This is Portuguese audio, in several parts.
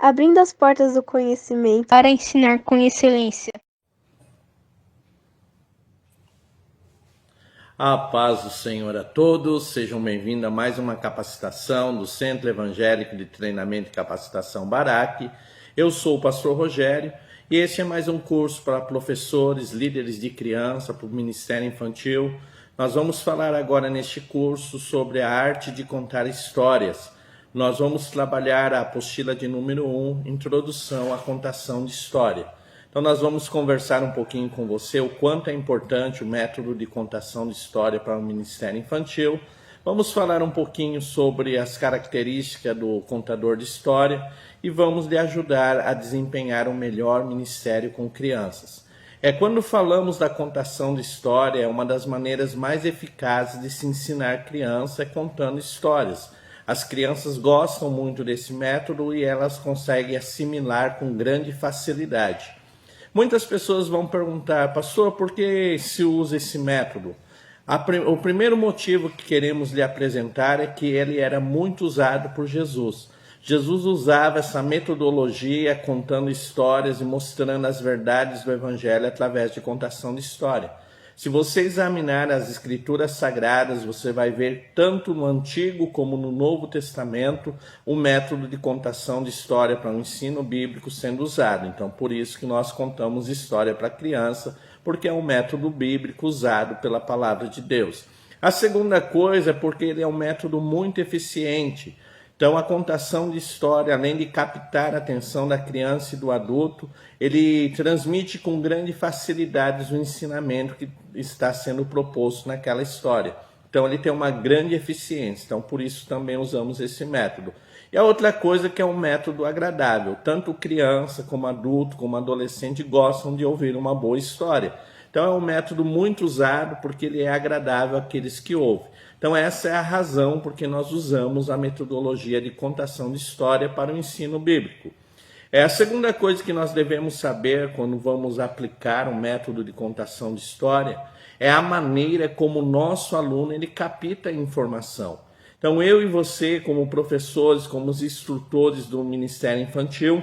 abrindo as portas do conhecimento para ensinar com excelência. A paz do Senhor a todos, sejam bem-vindos a mais uma capacitação do Centro Evangélico de Treinamento e Capacitação Barak. Eu sou o pastor Rogério e esse é mais um curso para professores, líderes de criança, para o Ministério Infantil. Nós vamos falar agora neste curso sobre a arte de contar histórias. Nós vamos trabalhar a apostila de número 1, Introdução à Contação de História. Então nós vamos conversar um pouquinho com você o quanto é importante o método de contação de história para o Ministério Infantil. Vamos falar um pouquinho sobre as características do contador de história e vamos lhe ajudar a desempenhar um melhor ministério com crianças. Quando falamos da contação de história, é uma das maneiras mais eficazes de se ensinar criança contando histórias. As crianças gostam muito desse método e elas conseguem assimilar com grande facilidade. Muitas pessoas vão perguntar, pastor, por que se usa esse método? O primeiro motivo que queremos lhe apresentar é que ele era muito usado por Jesus. Jesus usava essa metodologia contando histórias e mostrando as verdades do Evangelho através de contação de história. Se você examinar as Escrituras Sagradas, você vai ver tanto no Antigo como no Novo Testamento o método de contação de história para o ensino bíblico sendo usado. Então, por isso que nós contamos história para criança, porque é um método bíblico usado pela Palavra de Deus. A segunda coisa é porque ele é um método muito eficiente. Então, a contação de história, além de captar a atenção da criança e do adulto, ele transmite com grande facilidade o ensinamento que está sendo proposto naquela história. Então, ele tem uma grande eficiência. Então, por isso também usamos esse método. E a outra coisa que é um método agradável. Tanto criança, como adulto, como adolescente gostam de ouvir uma boa história. Então, é um método muito usado porque ele é agradável àqueles que ouvem. Então, essa é a razão porque nós usamos a metodologia de contação de história para o ensino bíblico. A segunda coisa que nós devemos saber quando vamos aplicar um método de contação de história é a maneira como o nosso aluno ele capta a informação. Então, eu e você, como professores, como os instrutores do Ministério Infantil,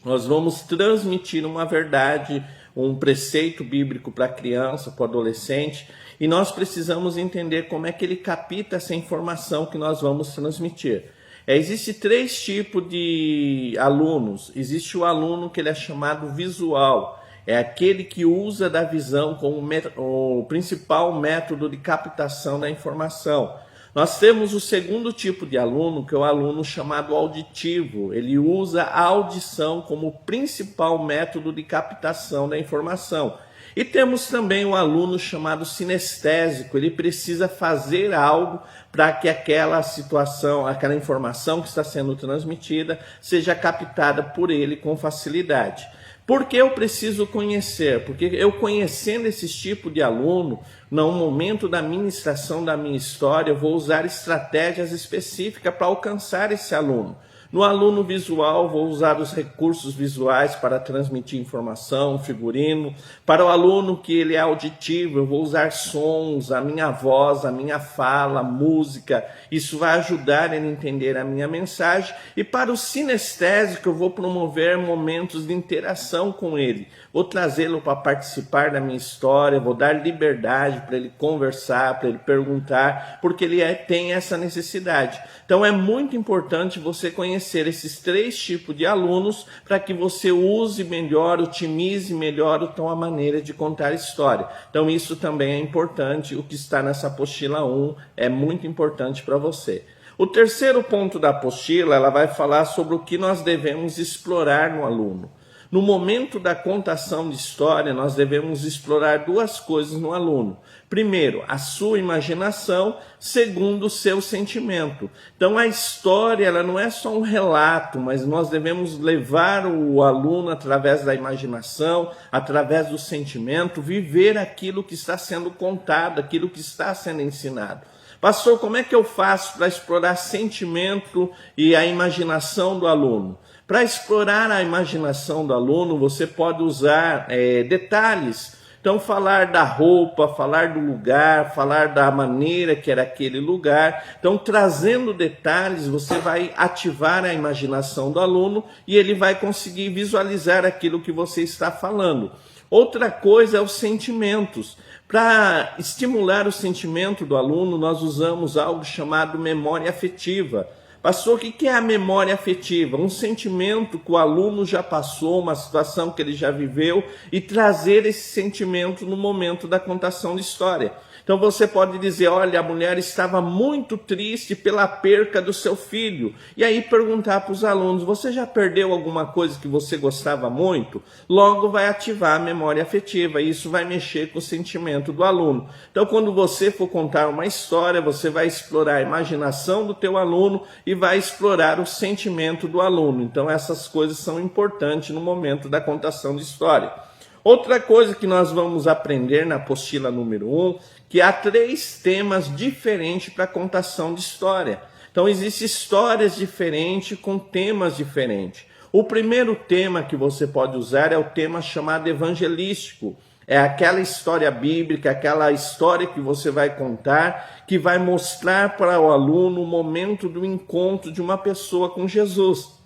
nós vamos transmitir uma verdade, um preceito bíblico para a criança, para o adolescente, e nós precisamos entender como é que ele capta essa informação que nós vamos transmitir. Existem três tipos de alunos. Existe o aluno que ele é chamado visual, é aquele que usa da visão como o principal método de captação da informação. Nós temos o segundo tipo de aluno, que é o aluno chamado auditivo. Ele usa a audição como principal método de captação da informação. E temos também um aluno chamado sinestésico. Ele precisa fazer algo para que aquela situação, aquela informação que está sendo transmitida, seja captada por ele com facilidade. Por que eu preciso conhecer? Porque eu conhecendo esses tipos de aluno, no momento da ministração da minha história, eu vou usar estratégias específicas para alcançar esse aluno. No aluno visual, vou usar os recursos visuais para transmitir informação, figurino. Para o aluno que ele é auditivo, eu vou usar sons, a minha voz, a minha fala, música. Isso vai ajudar ele a entender a minha mensagem. E para o sinestésico, eu vou promover momentos de interação com ele. Vou trazê-lo para participar da minha história, vou dar liberdade para ele conversar, para ele perguntar, porque ele tem essa necessidade. Então é muito importante você conhecer esses três tipos de alunos para que você use melhor, otimize melhor a maneira de contar história. Então isso também é importante, o que está nessa apostila 1 é muito importante para você. O terceiro ponto da apostila, ela vai falar sobre o que nós devemos explorar no aluno. No momento da contação de história, nós devemos explorar duas coisas no aluno. Primeiro, a sua imaginação. Segundo, o seu sentimento. Então, a história ela não é só um relato, mas nós devemos levar o aluno através da imaginação, através do sentimento, viver aquilo que está sendo contado, aquilo que está sendo ensinado. Pastor, como é que eu faço para explorar sentimento e a imaginação do aluno? Para explorar a imaginação do aluno, você pode usar detalhes Então, falar da roupa, falar do lugar, falar da maneira que era aquele lugar. Então, trazendo detalhes, você vai ativar a imaginação do aluno e ele vai conseguir visualizar aquilo que você está falando. Outra coisa é os sentimentos. Para estimular o sentimento do aluno, nós usamos algo chamado memória afetiva. Pastor, o que é a memória afetiva? Um sentimento que o aluno já passou, uma situação que ele já viveu, e trazer esse sentimento no momento da contação de história. Então você pode dizer, olha, a mulher estava muito triste pela perca do seu filho. E aí perguntar para os alunos, você já perdeu alguma coisa que você gostava muito? Logo vai ativar a memória afetiva, e isso vai mexer com o sentimento do aluno. Então quando você for contar uma história, você vai explorar a imaginação do teu aluno e vai explorar o sentimento do aluno. Então essas coisas são importantes no momento da contação de história. Outra coisa que nós vamos aprender na apostila número 1, que há 3 temas diferentes para a contação de história. Então existem histórias diferentes com temas diferentes. O primeiro tema que você pode usar é o tema chamado evangelístico. É aquela história bíblica, aquela história que você vai contar, que vai mostrar para o aluno o momento do encontro de uma pessoa com Jesus.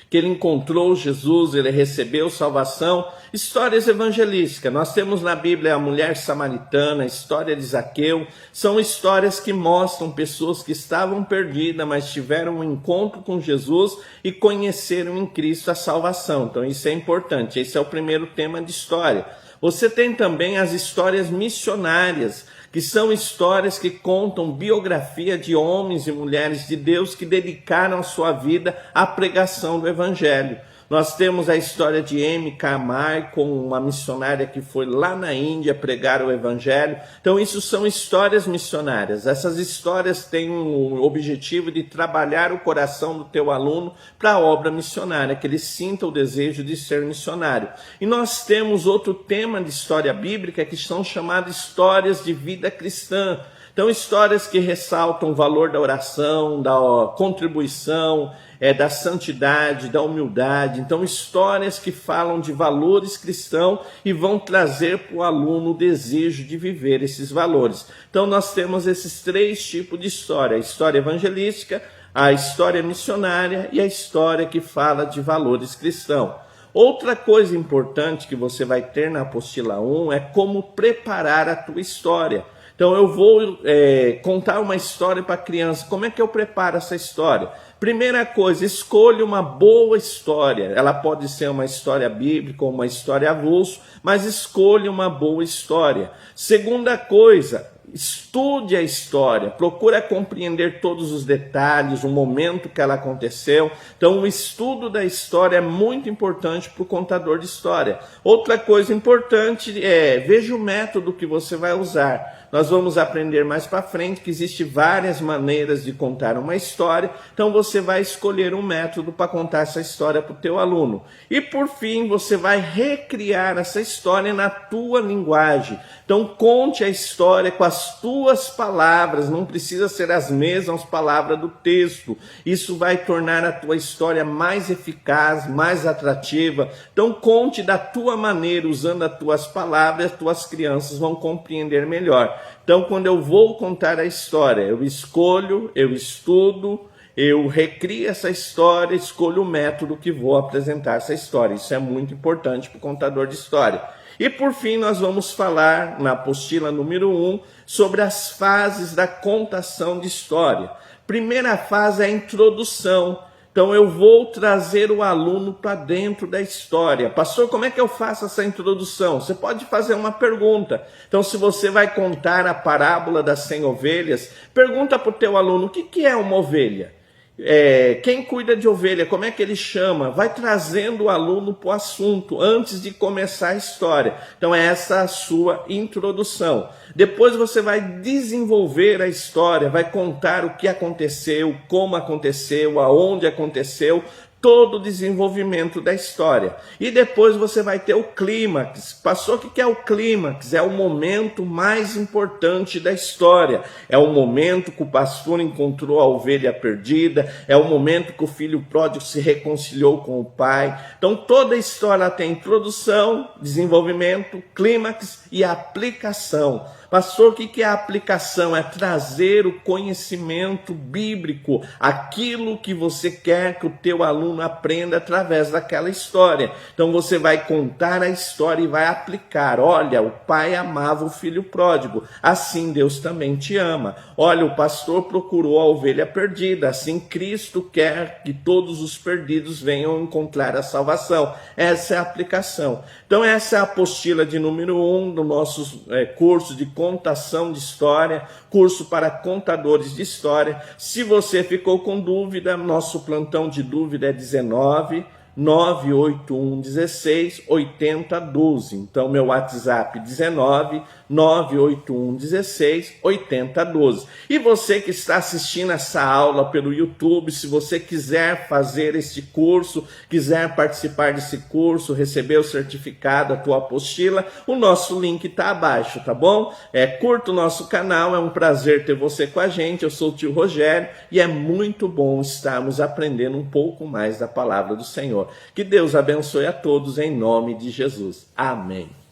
Que ele encontrou Jesus, ele recebeu salvação. Histórias evangelísticas. Nós temos na Bíblia a mulher samaritana, a história de Zaqueu. São histórias que mostram pessoas que estavam perdidas, mas tiveram um encontro com Jesus e conheceram em Cristo a salvação. Então isso é importante. Esse é o primeiro tema de história. Você tem também as histórias missionárias, que são histórias que contam biografia de homens e mulheres de Deus que dedicaram a sua vida à pregação do Evangelho. Nós temos a história de Amy Carmichael, uma missionária que foi lá na Índia pregar o Evangelho. Então isso são histórias missionárias. Essas histórias têm o objetivo de trabalhar o coração do teu aluno para a obra missionária, que ele sinta o desejo de ser missionário. E nós temos outro tema de história bíblica que são chamadas histórias de vida cristã. Então, histórias que ressaltam o valor da oração, da contribuição, da santidade, da humildade. Então, histórias que falam de valores cristãos e vão trazer para o aluno o desejo de viver esses valores. Então, nós temos esses 3 tipos de história: a história evangelística, a história missionária e a história que fala de valores cristãos. Outra coisa importante que você vai ter na apostila 1 é como preparar a tua história. Então eu vou contar uma história para a criança. Como é que eu preparo essa história? Primeira coisa, escolha uma boa história. Ela pode ser uma história bíblica ou uma história avulso, mas escolha uma boa história. Segunda coisa, estude a história, procura compreender todos os detalhes, o momento que ela aconteceu. Então o estudo da história é muito importante para o contador de história. Outra coisa importante veja o método que você vai usar. Nós vamos aprender mais para frente que existem várias maneiras de contar uma história, então você vai escolher um método para contar essa história para o teu aluno. E por fim, você vai recriar essa história na tua linguagem. Então conte a história com as tuas palavras, não precisa ser as mesmas palavras do texto. Isso vai tornar a tua história mais eficaz, mais atrativa. Então conte da tua maneira, usando as tuas palavras, as tuas crianças vão compreender melhor. Então, quando eu vou contar a história, eu escolho, eu estudo, eu recrio essa história, escolho o método que vou apresentar essa história. Isso é muito importante para o contador de história. E por fim, nós vamos falar na apostila número 1 sobre as fases da contação de história. Primeira fase é a introdução. Então eu vou trazer o aluno para dentro da história. Pastor, como é que eu faço essa introdução? Você pode fazer uma pergunta. Então se você vai contar a parábola das 100 ovelhas, pergunta para o teu aluno, o que é uma ovelha? Quem cuida de ovelha, como é que ele chama? Vai trazendo o aluno para o assunto antes de começar a história. Então essa é a sua introdução. Depois você vai desenvolver a história, vai contar o que aconteceu, como aconteceu, aonde aconteceu. todo o desenvolvimento da história. E depois você vai ter o clímax. Passou o que é o clímax? É o momento mais importante da história. É o momento que o pastor encontrou a ovelha perdida, é o momento que o filho pródigo se reconciliou com o pai. Então toda a história tem introdução, desenvolvimento, clímax e aplicação. Pastor, o que é a aplicação? É trazer o conhecimento bíblico, aquilo que você quer que o teu aluno aprenda através daquela história. Então você vai contar a história e vai aplicar. Olha, o pai amava o filho pródigo, assim Deus também te ama. Olha, o pastor procurou a ovelha perdida, assim Cristo quer que todos os perdidos venham encontrar a salvação. Essa é a aplicação. Então essa é a apostila de número 1 do nosso curso de contação de história, curso para contadores de história. Se você ficou com dúvida, nosso plantão de dúvida é 19 981 16 80 12. Então, meu WhatsApp 19 981 16 80 12. E você que está assistindo essa aula pelo YouTube, se você quiser fazer este curso, quiser participar desse curso, receber o certificado, a tua apostila, o nosso link está abaixo, tá bom? Curta o nosso canal, é um prazer ter você com a gente. Eu sou o tio Rogério e é muito bom estarmos aprendendo um pouco mais da palavra do Senhor. Que Deus abençoe a todos em nome de Jesus. Amém.